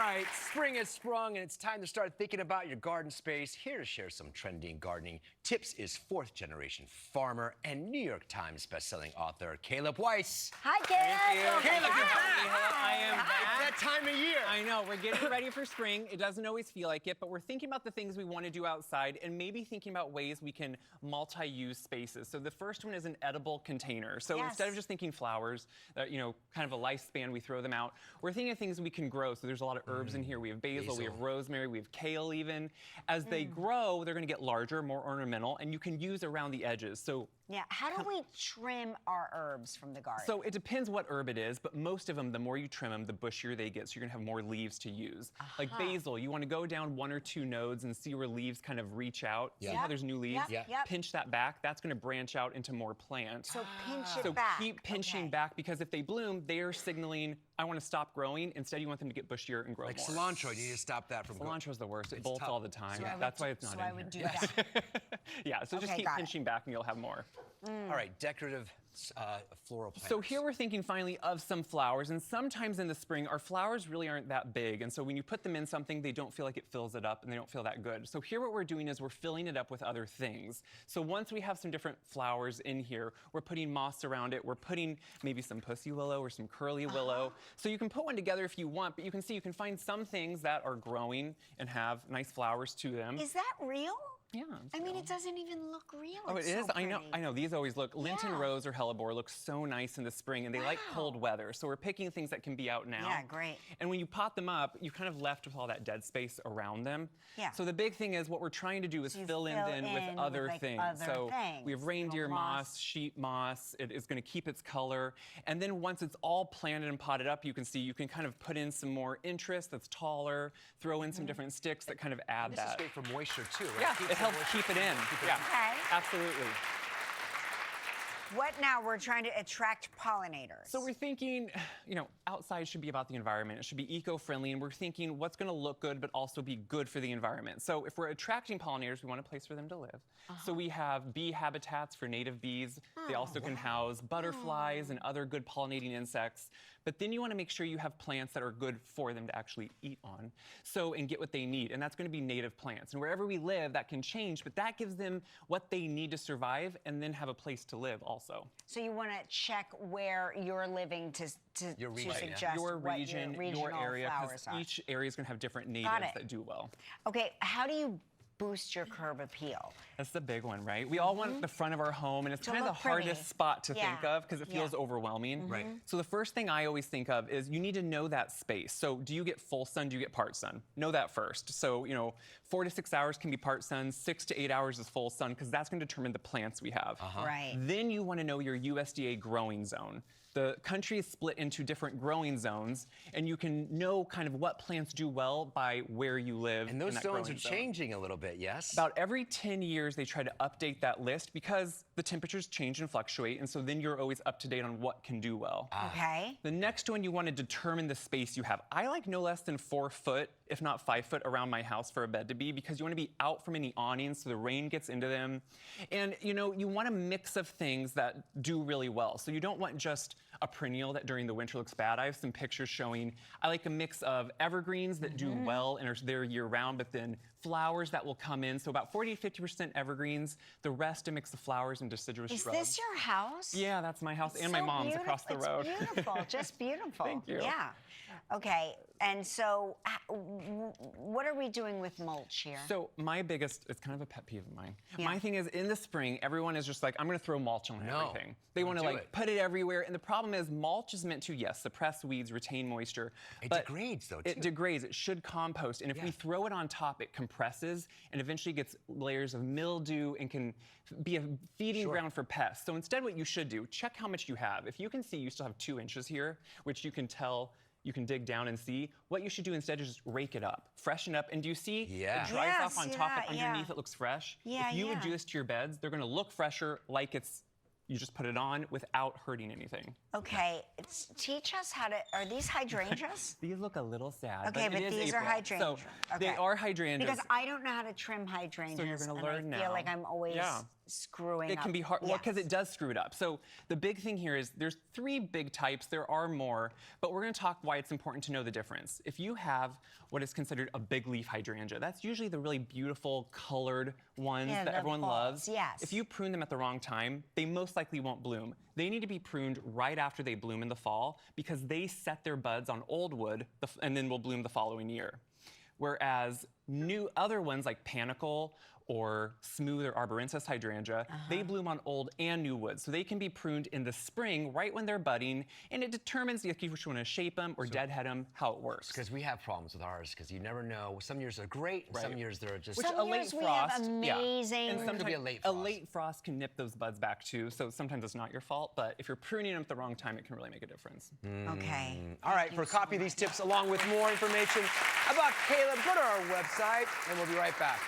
right, spring has sprung, and it's time to start thinking about your garden space. Here to share some trending gardening tips is fourth-generation farmer and New York Times bestselling author Kaleb Wyse. Hi, Kaleb. Kaleb, you're back. I am back. It's that time of year. I know, we're getting ready for spring. It doesn't always feel like it, but we're thinking about the things we want to do outside and maybe thinking about ways we can multi-use spaces. So the first one is an edible container. So instead of just thinking flowers, you know, kind of a lifespan, we throw them out. We're thinking of things we can grow. So there's a lot of herbs in here. We have basil, we have rosemary, we have kale even. As they grow, they're going to get larger, more ornamental, and you can use around the edges. So yeah, how do we trim our herbs from the garden? So it depends what herb it is, but most of them, the more you trim them, the bushier they get, so you're gonna have more leaves to use. Like basil, you wanna go down 1 or 2 nodes and see where leaves kind of reach out. See how there's new leaves? Pinch that back, that's gonna branch out into more plant. So pinch it back. So keep pinching back, because if they bloom, they are signaling, I wanna stop growing. Instead, you want them to get bushier and grow like more. cilantro, you need to stop that from growing. Cilantro's the worst, it bolts all the time. So That's why it's not in here. I would do that. Yeah, so just keep pinching back and you'll have more. All right, decorative floral plants. So here we're thinking finally of some flowers, and sometimes in the spring our flowers really aren't that big, and so when you put them in something they don't feel like it fills it up and they don't feel that good. So here what we're doing is we're filling it up with other things. So once we have some different flowers in here, we're putting moss around it, we're putting maybe some pussy willow or some curly willow. So you can put one together if you want, but you can see you can find some things that are growing and have nice flowers to them. Is that real? Yeah. I mean, it doesn't even look real. Oh, it's it is? So I know. I know. These always look, Linton Rose or hellebore look so nice in the spring, and they like cold weather. So we're picking things that can be out now. Yeah, great. And when you pot them up, you're kind of left with all that dead space around them. Yeah. So the big thing is what we're trying to do is fill in with other things. So we have reindeer moss, sheep moss. It is going to keep its color. And then once it's all planted and potted up, you can see you can kind of put in some more interest that's taller, throw in some different sticks that kind of add this that. This is great for moisture too, right? Yeah, it helps keep it in. Yeah, absolutely. What now? We're trying to attract pollinators. So we're thinking, you know, outside should be about the environment. It should be eco-friendly, and we're thinking what's going to look good but also be good for the environment. So if we're attracting pollinators, we want a place for them to live. So we have bee habitats for native bees. They also can house butterflies and other good pollinating insects. But then you want to make sure you have plants that are good for them to actually eat on. So, and get what they need. And that's going to be native plants. And wherever we live, that can change, but that gives them what they need to survive and then have a place to live also. So you want to check where you're living to suggest your region, your area, because each area is going to have different natives that do well. Okay, how do you boost your curb appeal? That's the big one, right? We all want the front of our home, and it's kind of the hardest spot to think of because it feels overwhelming. Right. So the first thing I always think of is you need to know that space. So do you get full sun? Do you get part sun? Know that first. So, you know, 4 to 6 hours can be part sun, 6 to 8 hours is full sun, because that's going to determine the plants we have. Right. Then you want to know your USDA growing zone. The country is split into different growing zones, and you can know kind of what plants do well by where you live. And those zones are changing a little bit, yes? About every 10 years, they try to update that list because the temperatures change and fluctuate, and so then you're always up to date on what can do well. Okay. The next one, you want to determine the space you have. I like no less than 4 foot, if not 5 foot, around my house for a bed to be, because you want to be out from any awnings so the rain gets into them. And, you know, you want a mix of things that do really well. So you don't want just a perennial that during the winter looks bad. I have some pictures showing, I like a mix of evergreens that do well and are there year round, but then flowers that will come in. So about 40 to 50% evergreens, the rest a mix of flowers and deciduous shrubs. Is this your house? Yeah, that's my house and my mom's across the road. It's beautiful, just beautiful. Thank you. Yeah. Okay, and so what are we doing with mulch here? So my biggest, it's kind of a pet peeve of mine. My thing is in the spring, everyone is just like, I'm gonna throw mulch on everything. They wanna like put it everywhere. And the problem is mulch is meant to, yes, suppress weeds, retain moisture. It but degrades though, too. It degrades, it should compost. And if we throw it on top, it compresses and eventually gets layers of mildew and can be a feeding ground for pests. So instead what you should do, check how much you have. If you can see you still have 2 inches here, which you can tell, you can dig down and see. What you should do instead is just rake it up, freshen up, and do you see it dries off on top, but underneath it looks fresh? If you would do this to your beds, they're gonna look fresher, like it's, you just put it on without hurting anything. Okay, teach us how to, are these hydrangeas? These look a little sad, okay, but these are hydrangeas. So they are hydrangeas. Because I don't know how to trim hydrangeas. So you're gonna learn now. I feel like I'm always screwing It up. can be hard, well, because Yes. it does screw it up. So the big thing here is there's 3 big types. There are more, but we're going to talk why it's important to know the difference. If you have what is considered a big leaf hydrangea, that's usually the really beautiful colored ones Yeah, that the everyone balls, loves. yes. If you prune them at the wrong time, they most likely won't bloom. They need to be pruned right after they bloom in the fall because they set their buds on old wood and then will bloom the following year. Whereas other ones like panicle or smooth or arborensis hydrangea, they bloom on old and new wood. So they can be pruned in the spring right when they're budding, and it determines if you want to shape them or deadhead them, how it works. Because we have problems with ours, because you never know. Some years they're great, and some years they're just... Some a late years we have frost, amazing- And Could sometimes be a late a frost. late frost can nip those buds back too, so sometimes it's not your fault, but if you're pruning them at the wrong time, it can really make a difference. Okay. All right, for a copy of these tips along with more information about Kaleb, go to our website, and we'll be right back.